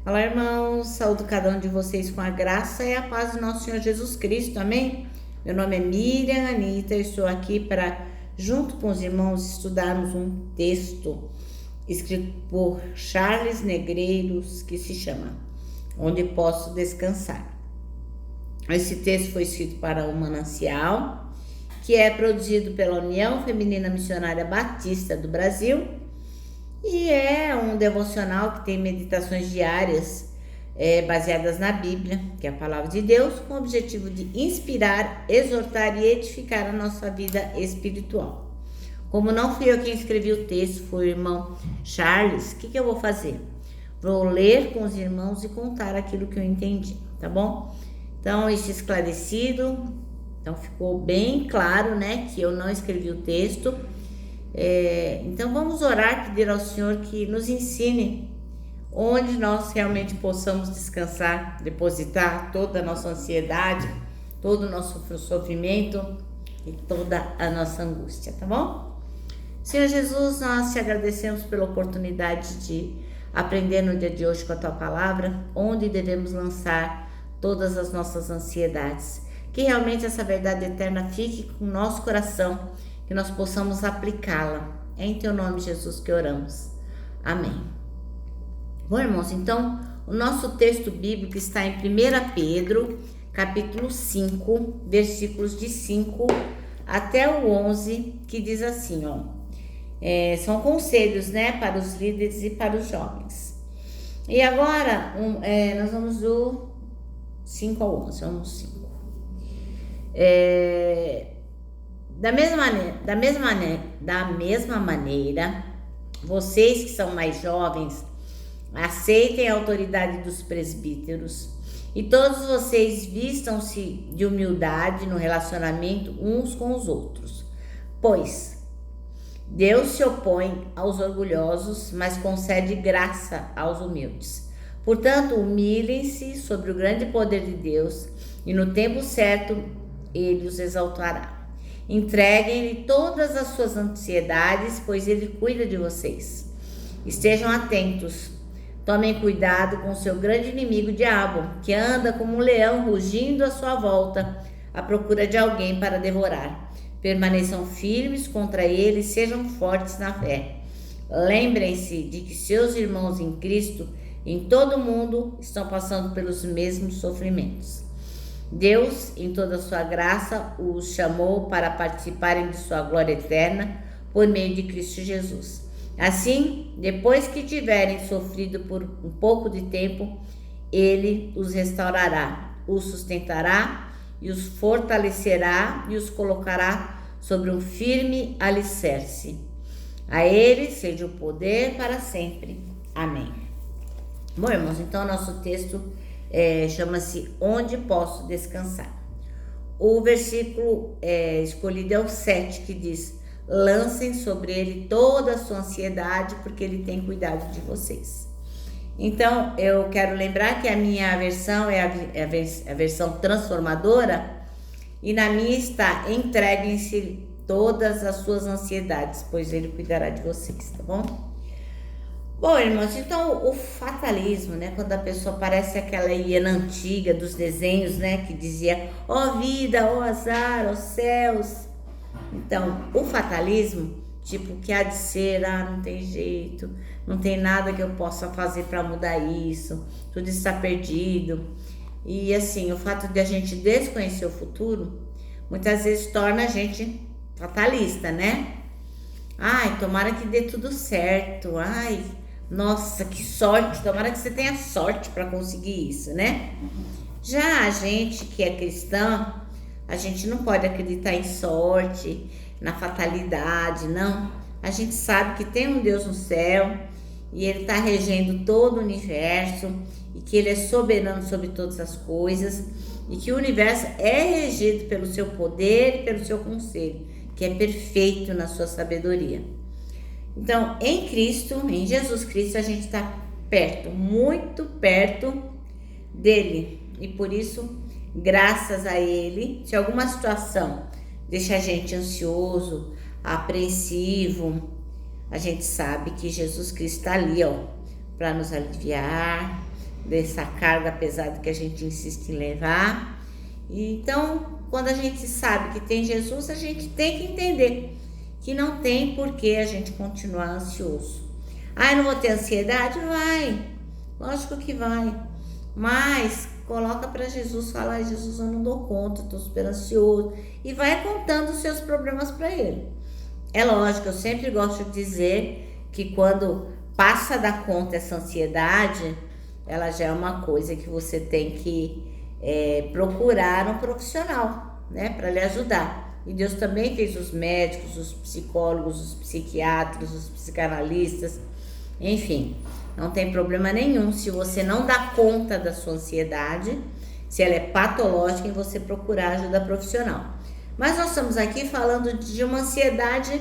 Olá, irmãos, saúdo cada um de vocês com a graça e a paz do nosso Senhor Jesus Cristo, amém? Meu nome é Miriam Anita, estou aqui para, junto com os irmãos, estudarmos um texto escrito por Charles Negreiros, que se chama Onde Posso Descansar. Esse texto foi escrito para o Manancial, que é produzido pela União Feminina Missionária Batista do Brasil, e é um devocional que tem meditações diárias baseadas na Bíblia, que é a palavra de Deus, com o objetivo de inspirar, exortar e edificar a nossa vida espiritual. Como não fui eu quem escrevi o texto, foi o irmão Charles, o que eu vou fazer? Vou ler com os irmãos e contar aquilo que eu entendi, tá bom? Então, isso esclarecido, então ficou bem claro, né, que eu não escrevi o texto. Então vamos orar, pedir ao Senhor que nos ensine onde nós realmente possamos descansar, depositar toda a nossa ansiedade, todo o nosso sofrimento e toda a nossa angústia, tá bom? Senhor Jesus, nós te agradecemos pela oportunidade de aprender no dia de hoje com a tua palavra, onde devemos lançar todas as nossas ansiedades, que realmente essa verdade eterna fique com o nosso coração, que nós possamos aplicá-la. É em teu nome, Jesus, que oramos. Amém. Bom, irmãos, então, o nosso texto bíblico está em 1 Pedro, capítulo 5, versículos de 5 até o 11, que diz assim, são conselhos, né, para os líderes e para os jovens. E agora, nós vamos do 5 ao 11, vamos 5. Da mesma maneira, vocês que são mais jovens, aceitem a autoridade dos presbíteros e todos vocês vistam-se de humildade no relacionamento uns com os outros, pois Deus se opõe aos orgulhosos, mas concede graça aos humildes. Portanto, humilhem-se sobre o grande poder de Deus e no tempo certo Ele os exaltará. Entreguem-lhe todas as suas ansiedades, pois Ele cuida de vocês. Estejam atentos. Tomem cuidado com o seu grande inimigo, o diabo, que anda como um leão rugindo à sua volta, à procura de alguém para devorar. Permaneçam firmes contra ele e sejam fortes na fé. Lembrem-se de que seus irmãos em Cristo, em todo o mundo, estão passando pelos mesmos sofrimentos. Deus, em toda a sua graça, os chamou para participarem de sua glória eterna por meio de Cristo Jesus. Assim, depois que tiverem sofrido por um pouco de tempo, Ele os restaurará, os sustentará e os fortalecerá e os colocará sobre um firme alicerce. A Ele seja o poder para sempre. Amém. Bom, irmãos, então nosso texto chama-se Onde Posso Descansar. O versículo escolhido é o 7, que diz: lancem sobre ele toda a sua ansiedade, porque ele tem cuidado de vocês. Então, eu quero lembrar que a minha versão é a versão transformadora, e na minha está: entreguem-se todas as suas ansiedades, pois ele cuidará de vocês, tá bom? Bom, irmãos, então o fatalismo, né, quando a pessoa parece aquela hiena antiga dos desenhos, né, que dizia, ó vida, ó azar, ó céus. Então, o fatalismo, tipo, que há de ser, não tem jeito, não tem nada que eu possa fazer para mudar isso, tudo está perdido. E assim, o fato de a gente desconhecer o futuro, muitas vezes torna a gente fatalista, né? Ai, tomara que dê tudo certo, ai, nossa, que sorte, tomara que você tenha sorte para conseguir isso, né? Já a gente que é cristã, a gente não pode acreditar em sorte, na fatalidade, não. A gente sabe que tem um Deus no céu e Ele está regendo todo o universo e que Ele é soberano sobre todas as coisas e que o universo é regido pelo seu poder e pelo seu conselho, que é perfeito na sua sabedoria. Então, em Cristo, em Jesus Cristo, a gente está perto, muito perto dele. E por isso, graças a ele, se alguma situação deixa a gente ansioso, apreensivo, a gente sabe que Jesus Cristo está ali, para nos aliviar, dessa carga pesada que a gente insiste em levar. Então, quando a gente sabe que tem Jesus, a gente tem que entender que não tem por que a gente continuar ansioso. Ai, não vou ter ansiedade? Vai, lógico que vai. Mas coloca para Jesus, fala: ai, Jesus, eu não dou conta, estou super ansioso. E vai contando os seus problemas para ele. É lógico, eu sempre gosto de dizer que quando passa da conta essa ansiedade, ela já é uma coisa que você tem que procurar um profissional, né, para lhe ajudar. E Deus também fez os médicos, os psicólogos, os psiquiatras, os psicanalistas, enfim, não tem problema nenhum se você não dá conta da sua ansiedade, se ela é patológica, em você procurar ajuda profissional. Mas nós estamos aqui falando de uma ansiedade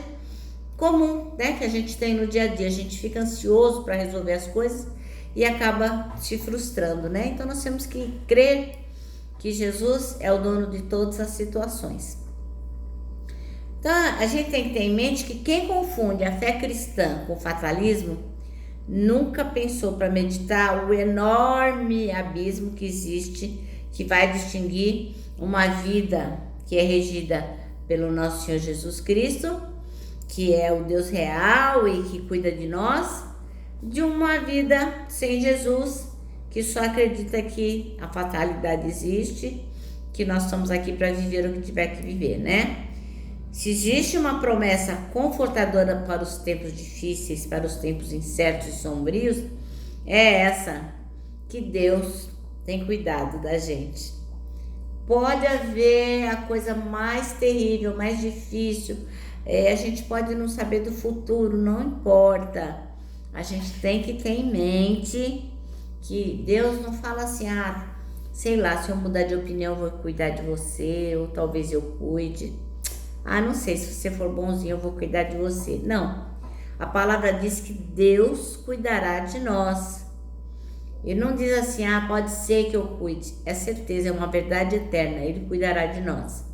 comum, né, que a gente tem no dia a dia. A gente fica ansioso para resolver as coisas e acaba se frustrando, né? Então nós temos que crer que Jesus é o dono de todas as situações. Então a gente tem que ter em mente que quem confunde a fé cristã com o fatalismo nunca pensou para meditar o enorme abismo que existe, que vai distinguir uma vida que é regida pelo nosso Senhor Jesus Cristo, que é o Deus real e que cuida de nós, de uma vida sem Jesus, que só acredita que a fatalidade existe, que nós estamos aqui para viver o que tiver que viver, né? Se existe uma promessa confortadora para os tempos difíceis, para os tempos incertos e sombrios, é essa, que Deus tem cuidado da gente. Pode haver a coisa mais terrível, mais difícil, a gente pode não saber do futuro, não importa. A gente tem que ter em mente que Deus não fala assim: ah, sei lá, se eu mudar de opinião eu vou cuidar de você, ou talvez eu cuide. Ah, não sei, se você for bonzinho eu vou cuidar de você. Não, a palavra diz que Deus cuidará de nós. Ele não diz assim: ah, pode ser que eu cuide. É certeza, é uma verdade eterna, Ele cuidará de nós.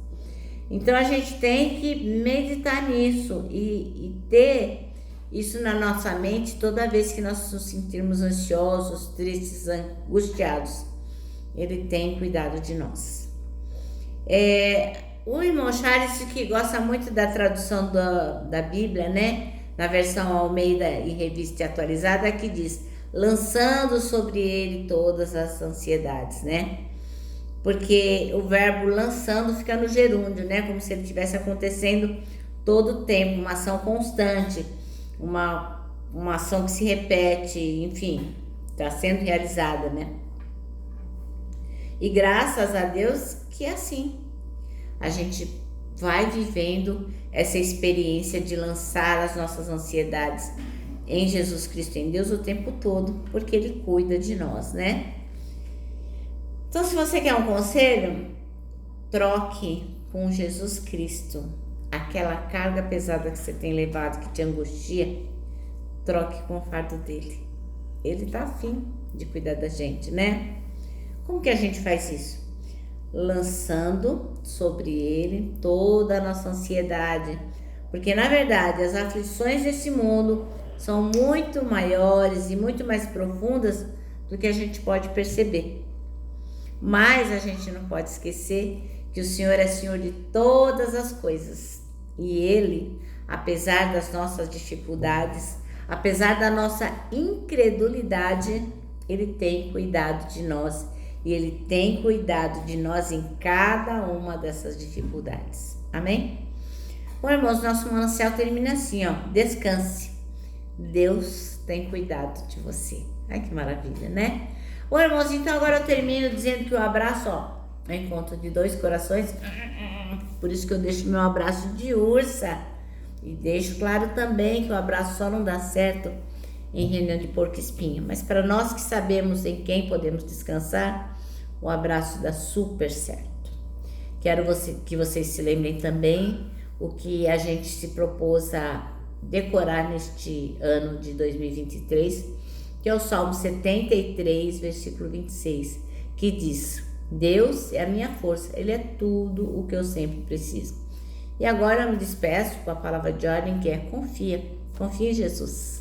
Então a gente tem que meditar nisso e ter isso na nossa mente toda vez que nós nos sentirmos ansiosos, tristes, angustiados. Ele tem cuidado de nós. O irmão Charles, que gosta muito da tradução da Bíblia, né? Na versão Almeida e Revista Atualizada, que diz: lançando sobre ele todas as ansiedades, né? Porque o verbo lançando fica no gerúndio, né? Como se ele estivesse acontecendo todo o tempo, uma ação constante, uma ação que se repete, enfim, está sendo realizada, né? E graças a Deus que é assim. A gente vai vivendo essa experiência de lançar as nossas ansiedades em Jesus Cristo, em Deus, o tempo todo, porque Ele cuida de nós, né? Então, se você quer um conselho, troque com Jesus Cristo aquela carga pesada que você tem levado, que te angustia, troque com o fardo dele. Ele tá afim de cuidar da gente, né? Como que a gente faz isso? Lançando sobre ele toda a nossa ansiedade, porque na verdade as aflições desse mundo são muito maiores e muito mais profundas do que a gente pode perceber. Mas a gente não pode esquecer que o Senhor é Senhor de todas as coisas, e Ele, apesar das nossas dificuldades, apesar da nossa incredulidade, Ele tem cuidado de nós. E Ele tem cuidado de nós em cada uma dessas dificuldades. Amém? Bom, irmãos, nosso manancial termina assim, ó: descanse. Deus tem cuidado de você. Ai, que maravilha, né? Bom, irmãos, então agora eu termino dizendo que o abraço, ó, é um encontro de dois corações. Por isso que eu deixo meu abraço de ursa. E deixo claro também que o abraço só não dá certo em reunião de porco-espinho, mas para nós que sabemos em quem podemos descansar, o abraço dá super certo. Quero que vocês se lembrem também o que a gente se propôs a decorar neste ano de 2023, que é o Salmo 73, versículo 26, que diz: Deus é a minha força, Ele é tudo o que eu sempre preciso. E agora eu me despeço com a palavra de ordem, que é confia em Jesus.